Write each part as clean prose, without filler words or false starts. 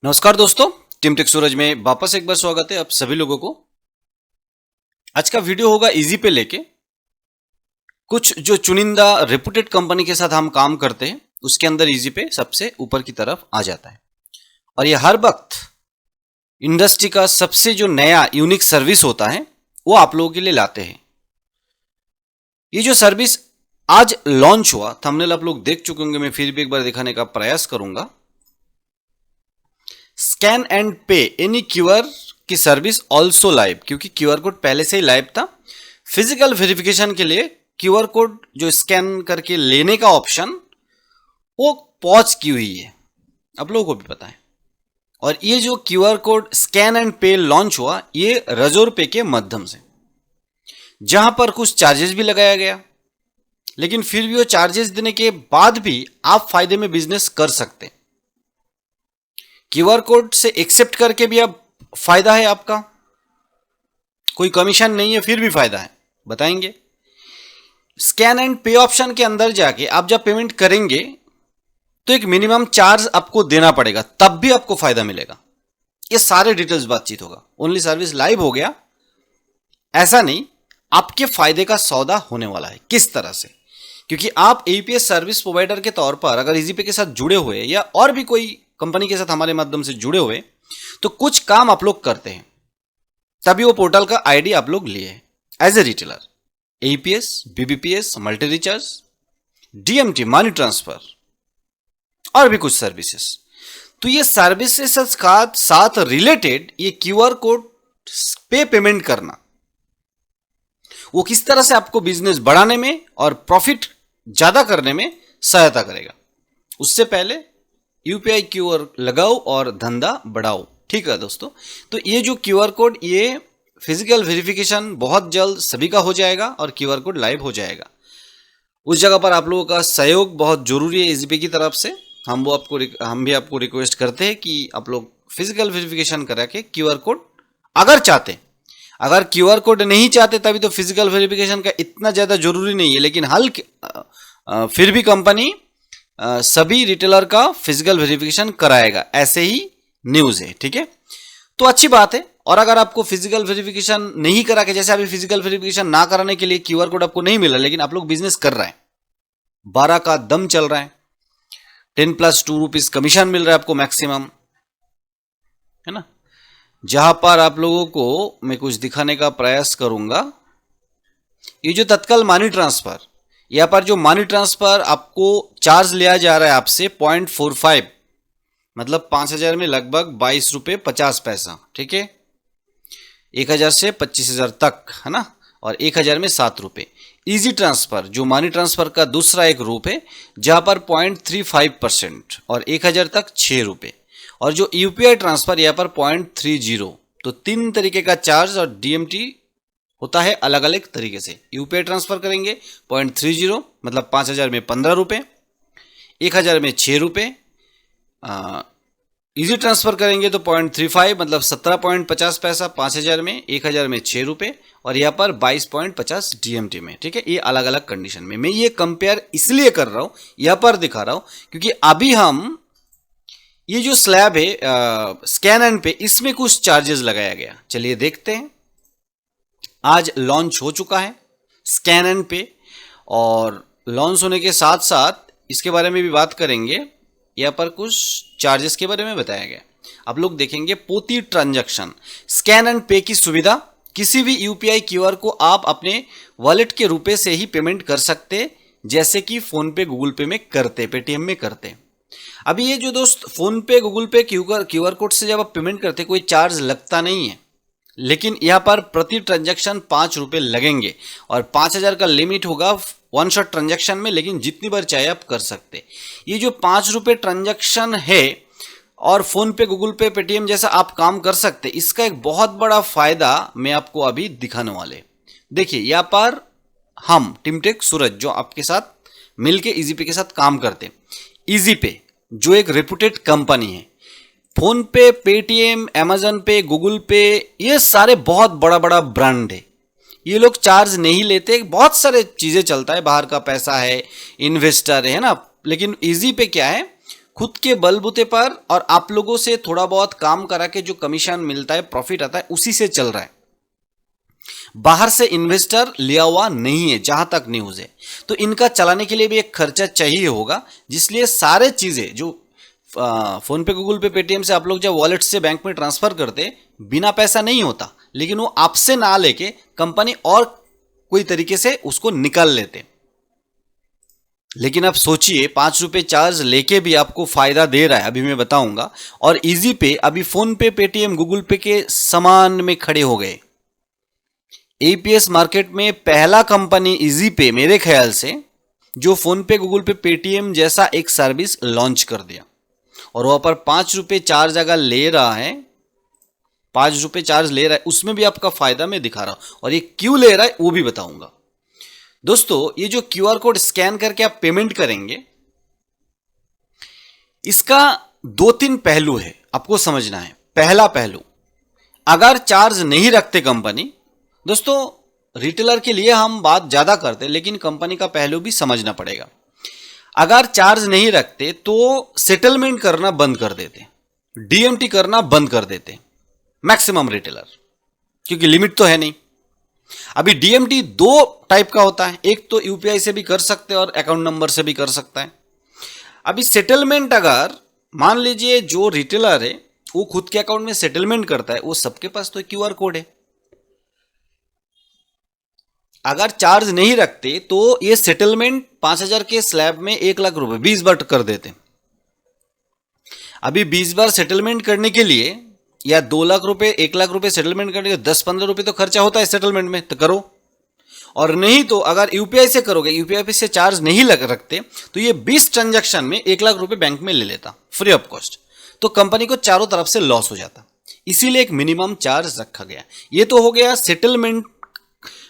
नमस्कार दोस्तों, team take सूरज में वापस एक बार स्वागत है आप सभी लोगों को। आज का वीडियो होगा इजी पे लेके। कुछ जो चुनिंदा रेपुटेड कंपनी के साथ हम काम करते हैं उसके अंदर इजी पे सबसे ऊपर की तरफ आ जाता है और ये हर वक्त इंडस्ट्री का सबसे जो नया यूनिक सर्विस होता है वो आप लोगों के लिए लाते हैं। ये जो सर्विस आज लॉन्च हुआ, थंबनेल आप लोग देख चुके होंगे, मैं फिर भी एक बार दिखाने का प्रयास करूंगा। स्कैन एंड पे एनी क्यूआर की सर्विस ऑल्सो लाइव, क्योंकि क्यूआर कोड पहले से ही लाइव था। फिजिकल वेरिफिकेशन के लिए क्यूआर कोड जो स्कैन करके लेने का ऑप्शन वो पॉज की हुई है, आप लोगों को भी पता है। और ये जो क्यूआर कोड स्कैन एंड पे लॉन्च हुआ ये रजोर पे के माध्यम से, जहां पर कुछ चार्जेस भी लगाया गया, लेकिन फिर भी वो चार्जेस देने के बाद भी आप फायदे में बिजनेस कर सकते हैं। क्यूआर कोड से एक्सेप्ट करके भी अब फायदा है आपका, कोई कमीशन नहीं है, फिर भी फायदा है, बताएंगे। स्कैन एंड पे ऑप्शन के अंदर जाके आप जब पेमेंट करेंगे तो एक मिनिमम चार्ज आपको देना पड़ेगा, तब भी आपको फायदा मिलेगा। ये सारे डिटेल्स बातचीत होगा। ओनली सर्विस लाइव हो गया ऐसा नहीं, आपके फायदे का सौदा होने वाला है। किस तरह से? क्योंकि आप एपीएस सर्विस प्रोवाइडर के तौर पर अगर इजीपे के साथ जुड़े हुए या और भी कोई कंपनी के साथ हमारे माध्यम से जुड़े हुए तो कुछ काम आप लोग करते हैं, तभी वो पोर्टल का आईडी आप लोग लिए as a retailer. APS, BBPS, multi recharge, DMT, money transfer और भी कुछ सर्विसेज। तो ये सर्विसेज का साथ रिलेटेड ये क्यूआर कोड पे पेमेंट करना, वो किस तरह से आपको बिजनेस बढ़ाने में और प्रॉफिट ज्यादा करने में सहायता करेगा। उससे पहले यूपीआई क्यूआर लगाओ और धंधा बढ़ाओ, ठीक है दोस्तों। तो ये जो क्यूआर कोड, ये फिजिकल वेरिफिकेशन बहुत जल्द सभी का हो जाएगा और क्यूआर कोड लाइव हो जाएगा। उस जगह पर आप लोगों का सहयोग बहुत जरूरी है इजीपे की तरफ से। हम भी आपको रिक्वेस्ट करते हैं कि आप लोग फिजिकल वेरिफिकेशन करा के क्यूआर कोड अगर चाहते, अगर क्यूआर कोड नहीं चाहते तभी तो फिजिकल वेरिफिकेशन का इतना ज्यादा जरूरी नहीं है, लेकिन फिर भी कंपनी सभी रिटेलर का फिजिकल वेरिफिकेशन कराएगा, ऐसे ही न्यूज है, ठीक है। तो अच्छी बात है। और अगर आपको फिजिकल वेरिफिकेशन नहीं करा के, जैसे अभी फिजिकल वेरिफिकेशन ना कराने के लिए क्यूआर कोड आपको नहीं मिला, लेकिन आप लोग बिजनेस कर रहे हैं, 12 का दम चल रहा है, 10 + 2 रुपीज कमीशन मिल रहा है आपको मैक्सिमम, है ना। जहां पर आप लोगों को मैं कुछ दिखाने का प्रयास करूंगा। ये जो तत्काल मनी ट्रांसफर, यहां पर जो मनी ट्रांसफर आपको चार्ज लिया जा रहा है आपसे 0.45, मतलब 5000 में लगभग 22 रुपये 50 पैसा, ठीक है। 1000 से 25,000 तक, है ना। और 1000 में 7 रुपये। इजी ट्रांसफर जो मनी ट्रांसफर का दूसरा एक रूप है, जहां पर 0.35% और 1000 तक 6 रुपये। और जो यूपीआई ट्रांसफर यहाँ पर 0.30। तो 3 तरीके का चार्ज और डीएमटी होता है अलग अलग तरीके से। यूपीआई ट्रांसफर करेंगे 0.30 मतलब 5000 में 15 रुपये, 1000 में 6 रुपये। इजी ट्रांसफर करेंगे तो 0.35 मतलब 17.50 पैसा 5000 में, 1000 में 6 रुपये और यहाँ पर 22.50 डीएमटी में, ठीक है। ये अलग अलग कंडीशन में मैं ये कंपेयर इसलिए कर रहा हूँ, यहाँ पर दिखा रहा हूँ, क्योंकि अभी हम ये जो स्लैब है स्कैन एंड पे, इसमें कुछ चार्जेस लगाया गया। चलिए देखते हैं। आज लॉन्च हो चुका है स्कैन एंड पे, और लॉन्च होने के साथ साथ इसके बारे में भी बात करेंगे। यहाँ पर कुछ चार्जेस के बारे में बताया गया, आप लोग देखेंगे। प्रति ट्रांजैक्शन स्कैन एंड पे की सुविधा, किसी भी यूपीआई क्यूआर को आप अपने वॉलेट के रुपए से ही पेमेंट कर सकते, जैसे कि फोन पे, गूगल पे में करते, पेटीएम में करते। अभी ये जो दोस्त फोन पे, गूगल पे क्यूआर कोड से जब आप पेमेंट करते कोई चार्ज लगता नहीं है, लेकिन यहाँ पर प्रति ट्रांजैक्शन 5 रुपये लगेंगे और 5000 का लिमिट होगा वन शॉट ट्रांजैक्शन में, लेकिन जितनी बार चाहे आप कर सकते। ये जो 5 रुपये ट्रांजैक्शन है और फोन पे, गूगल पे, पेटीएम जैसा आप काम कर सकते, इसका एक बहुत बड़ा फायदा मैं आपको अभी दिखाने वाले। देखिए यहाँ पर हम टीम टेक सूरज जो आपके साथ मिलके इजीपे के साथ काम करते, इजीपे जो एक रेपुटेड कंपनी है, फोन पे, पेटीएम, अमेजन पे, गूगल पे, ये सारे बहुत बड़ा बड़ा ब्रांड है। ये लोग चार्ज नहीं लेते, बहुत सारे चीजें चलता है, बाहर का पैसा है, इन्वेस्टर है ना। लेकिन इजी पे क्या है, खुद के बलबूते पर और आप लोगों से थोड़ा बहुत काम करा के जो कमीशन मिलता है, प्रॉफिट आता है, उसी से चल रहा है। बाहर से इन्वेस्टर लिया हुआ नहीं है जहां तक न्यूज है। तो इनका चलाने के लिए भी एक खर्चा चाहिए होगा, जिसलिए सारे चीजें जो फोन पे, गूगल पे, पेटीएम से आप लोग जब वॉलेट से बैंक में ट्रांसफर करते, बिना पैसा नहीं होता, लेकिन वो आपसे ना लेके कंपनी और कोई तरीके से उसको निकाल लेते। लेकिन आप सोचिए, 5 रुपए चार्ज लेके भी आपको फायदा दे रहा है, अभी मैं बताऊंगा। और इजी पे अभी फोन पे, पेटीएम, गूगल पे के समान में खड़े हो गए। एपीएस मार्केट में पहला कंपनी इजी पे मेरे ख्याल से जो फोन पे, गूगल पे, पेटीएम जैसा एक सर्विस लॉन्च कर दिया, और वहां पर 5 रुपए चार्ज अगर ले रहा है, 5 रुपए चार्ज ले रहा है, उसमें भी आपका फायदा मैं दिखा रहा हूं। और ये क्यों ले रहा है वो भी बताऊंगा। दोस्तों, ये जो क्यूआर कोड स्कैन करके आप पेमेंट करेंगे, इसका 2-3 पहलू है, आपको समझना है। पहला पहलू, अगर चार्ज नहीं रखते कंपनी, दोस्तों रिटेलर के लिए हम बात ज्यादा करते, लेकिन कंपनी का पहलू भी समझना पड़ेगा। अगर चार्ज नहीं रखते तो सेटलमेंट करना बंद कर देते, डीएमटी करना बंद कर देते मैक्सिमम रिटेलर, क्योंकि लिमिट तो है नहीं। अभी डीएमटी 2 टाइप का होता है, एक तो यूपीआई से भी कर सकते हैं और अकाउंट नंबर से भी कर सकता है। अभी सेटलमेंट, अगर मान लीजिए जो रिटेलर है वो खुद के अकाउंट में सेटलमेंट करता है, वो सबके पास तो क्यूआर कोड है। अगर चार्ज नहीं रखते तो ये सेटलमेंट 5,000 के स्लैब में 1 लाख रुपए 20 बार कर देते। अभी 20 बार सेटलमेंट करने के लिए, या 2 लाख रुपए, 1 लाख रुपए सेटलमेंट करने के 10-15 रुपए तो खर्चा होता है सेटलमेंट में, तो करो। और नहीं तो अगर यूपीआई से करोगे, यूपीआई से चार्ज नहीं रखते, तो ये 20 ट्रांजैक्शन में 1 लाख रुपए बैंक में ले लेता फ्री ऑफ कॉस्ट। तो कंपनी को चारों तरफ से लॉस हो जाता, इसीलिए एक मिनिमम चार्ज रखा गया। ये तो हो गया सेटलमेंट,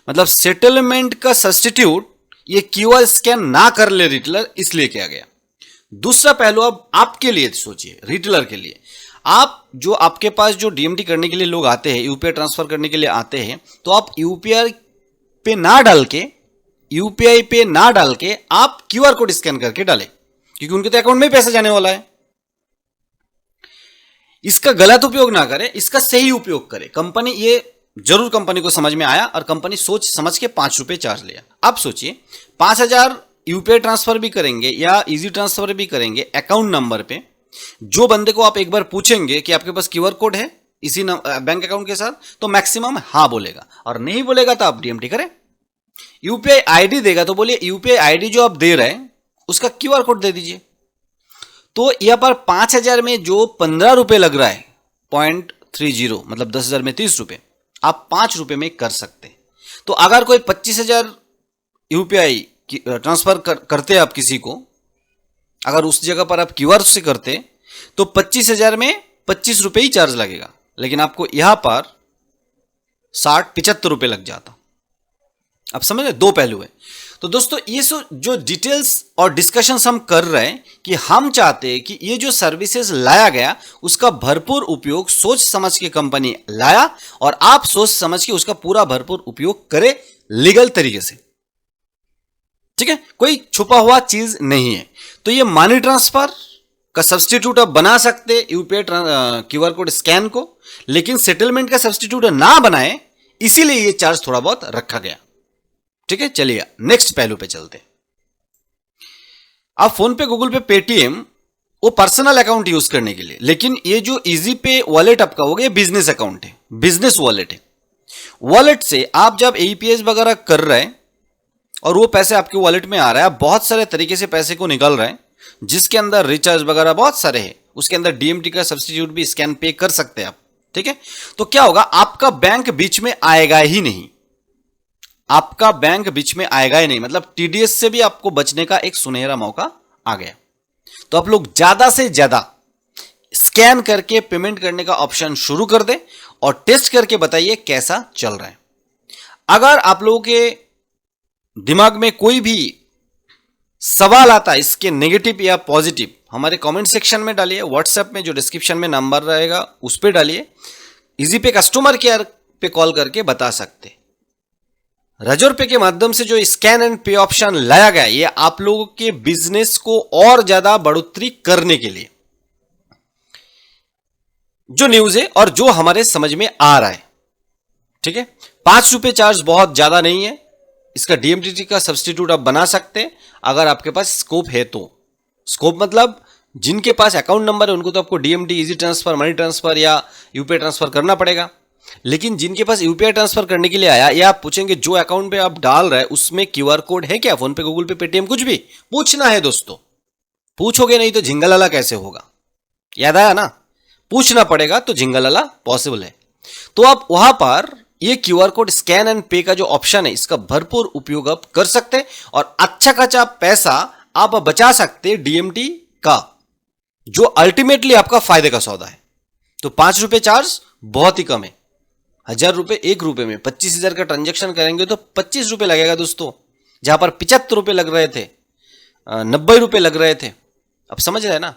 मतलब सेटलमेंट का सब्स्टिट्यूट ये क्यूआर स्कैन ना कर ले रिटेलर, इसलिए किया गया। दूसरा पहलू अब आपके लिए सोचिए, रिटेलर के लिए। आप जो आपके पास जो डीएमटी करने के लिए लोग आते हैं, यूपीआई ट्रांसफर करने के लिए आते हैं, तो आप यूपीआई पे ना डाल के आप क्यूआर कोड स्कैन करके डालें, क्योंकि उनके तो अकाउंट में पैसा जाने वाला है। इसका गलत उपयोग ना करें, इसका सही उपयोग करें। कंपनी, ये जरूर कंपनी को समझ में आया और कंपनी सोच समझ के 5 रुपए चार्ज लिया। अब सोचिए, 5,000 यूपीआई ट्रांसफर भी करेंगे या इजी ट्रांसफर भी करेंगे अकाउंट नंबर पे, जो बंदे को आप एक बार पूछेंगे कि आपके पास क्यूआर कोड है इसी बैंक अकाउंट के साथ, तो मैक्सिमम हाँ बोलेगा, और नहीं बोलेगा तो आप डीएमटी करें। यूपीआई आईडी देगा तो बोलिए यूपीआई आईडी जो आप दे रहे हैं उसका क्यूआर कोड दे दीजिए। तो यहां पर 5,000 में जो 15 रुपए लग रहा है, 0.30, मतलब 10,000 में 30 रुपए, आप 5 रुपए में कर सकते। तो अगर कोई 25,000 यूपीआई ट्रांसफर करते आप किसी को, अगर उस जगह पर आप क्यूआर से करते तो 25,000 में 25 रुपए ही चार्ज लगेगा, लेकिन आपको यहां पर 60-75 रुपए लग जाता। आप समझ रहे, 2 पहलू है। तो दोस्तों, ये जो डिटेल्स और डिस्कशंस हम कर रहे हैं कि हम चाहते हैं कि ये जो सर्विसेज लाया गया उसका भरपूर उपयोग सोच समझ के कंपनी लाया, और आप सोच समझ के उसका पूरा भरपूर उपयोग करें लीगल तरीके से। ठीक है, कोई छुपा हुआ चीज नहीं है। तो ये मनी ट्रांसफर का सब्स्टिट्यूट आप बना सकते यूपीआई क्यूआर कोड स्कैन को, लेकिन सेटलमेंट का सब्स्टिट्यूट ना बनाए, इसीलिए ये चार्ज थोड़ा बहुत रखा गया। ठीक है, चलिए नेक्स्ट पहलू पे चलते। आप फोन पे, गूगल पे, पेटीएम वो पर्सनल अकाउंट यूज करने के लिए, लेकिन ये जो इजी पे वॉलेट आपका हो गया, बिजनेस अकाउंट है, बिजनेस वॉलेट है। वॉलेट से आप जब एईपीएस वगैरह कर रहे हैं और वो पैसे आपके वॉलेट में आ रहा है, आप बहुत सारे तरीके से पैसे को निकाल रहे हैं, जिसके अंदर रिचार्ज वगैरह बहुत सारे हैं, उसके अंदर डीएमटी का सब्स्टिट्यूट भी स्कैन पे कर सकते हैं आप। ठीक है, तो क्या होगा, आपका बैंक बीच में आएगा ही नहीं, आपका बैंक बीच में आएगा ही नहीं, मतलब टीडीएस से भी आपको बचने का एक सुनहरा मौका आ गया। तो आप लोग ज्यादा से ज्यादा स्कैन करके पेमेंट करने का ऑप्शन शुरू कर दें और टेस्ट करके बताइए कैसा चल रहा है। अगर आप लोगों के दिमाग में कोई भी सवाल आता है इसके नेगेटिव या पॉजिटिव, हमारे कमेंट सेक्शन में डालिए, व्हाट्सएप में जो डिस्क्रिप्शन में नंबर रहेगा उस पर डालिए, इजी पे कस्टमर केयर पे कॉल करके बता सकते। रजोर पे के माध्यम से जो स्कैन एंड पे ऑप्शन लाया गया, ये आप लोगों के बिजनेस को और ज्यादा बढ़ोतरी करने के लिए जो न्यूज है और जो हमारे समझ में आ रहा है, ठीक है। 5 रुपए चार्ज बहुत ज्यादा नहीं है, इसका डीएमटीटी का सब्स्टिट्यूट आप बना सकते हैं अगर आपके पास स्कोप है तो। स्कोप मतलब जिनके पास अकाउंट नंबर है उनको तो आपको DMT, easy transfer, money transfer या यूपीआई ट्रांसफर करना पड़ेगा। लेकिन जिनके पास यूपीआई ट्रांसफर करने के लिए आया, या आप पूछेंगे जो अकाउंट पे आप डाल रहे हैं उसमें क्यूआर कोड है क्या, फोन पे, गूगल पे, पेटीएम, कुछ भी पूछना है दोस्तों। पूछोगे नहीं तो झिंगलाला कैसे होगा, याद आया ना, पूछना पड़ेगा तो झिंगलाला पॉसिबल है। तो आप वहां पर ये क्यूआर कोड स्कैन एंड पे का जो ऑप्शन है इसका भरपूर उपयोग आप कर सकते हैं और अच्छा खासा पैसा आप बचा सकते हैं डीएमटी का, जो अल्टीमेटली आपका फायदे का सौदा है। तो 5 रुपए चार्ज बहुत ही कम है। 1000 रुपए 1 रुपए में 25,000 का ट्रांजेक्शन करेंगे तो 25 रुपए लगेगा दोस्तों, जहां पर 75 रुपए लग रहे थे, 90 रुपए लग रहे थे। अब समझ रहे हैं ना।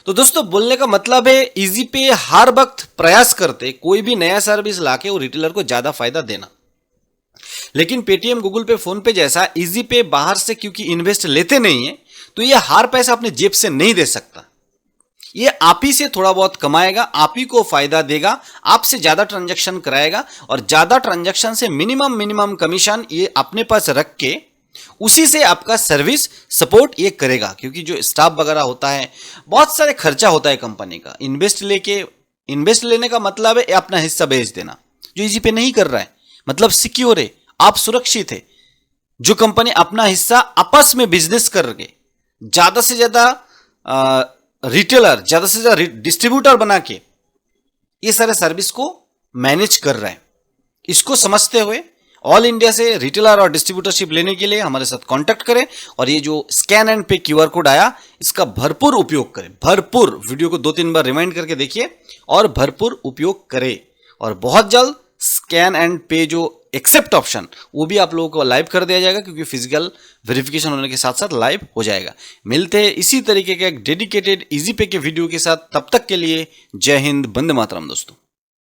तो दोस्तों बोलने का मतलब है इजी पे हर वक्त प्रयास करते कोई भी नया सर्विस लाके वो रिटेलर को ज्यादा फायदा देना। लेकिन पेटीएम, गूगल पे, फोन पे जैसा इजी पे बाहर से क्योंकि इन्वेस्ट लेते नहीं है तो ये हर पैसा अपने जेब से नहीं दे सकता। ये आप ही से थोड़ा बहुत कमाएगा, आप ही को फायदा देगा, आपसे ज्यादा ट्रांजैक्शन कराएगा और ज्यादा ट्रांजैक्शन से मिनिमम कमीशन ये अपने पास रख के उसी से आपका सर्विस सपोर्ट ये करेगा। क्योंकि जो स्टाफ वगैरह होता है, बहुत सारे खर्चा होता है कंपनी का। इन्वेस्ट लेने का मतलब है अपना हिस्सा बेच देना, जो इजी पे नहीं कर रहा है। मतलब सिक्योर है, आप सुरक्षित है। जो कंपनी अपना हिस्सा आपस में बिजनेस करके ज्यादा से ज्यादा रिटेलर, ज्यादा से ज्यादा डिस्ट्रीब्यूटर बना के ये सारे सर्विस को मैनेज कर रहा है, इसको समझते हुए ऑल इंडिया से रिटेलर और डिस्ट्रीब्यूटरशिप लेने के लिए हमारे साथ कांटेक्ट करें और ये जो स्कैन एंड पे क्यूआर कोड आया इसका भरपूर उपयोग करें। भरपूर वीडियो को 2-3 बार रिमाइंड करके देखिए और भरपूर उपयोग करें। और बहुत जल्द स्कैन एंड पे जो एक्सेप्ट ऑप्शन वो भी आप लोगों को लाइव कर दिया जाएगा, क्योंकि फिजिकल वेरिफिकेशन होने के साथ साथ लाइव हो जाएगा। मिलते हैं इसी तरीके के एक डेडिकेटेड इजी पे के वीडियो के साथ, तब तक के लिए जय हिंद, वंदे मातरम दोस्तों।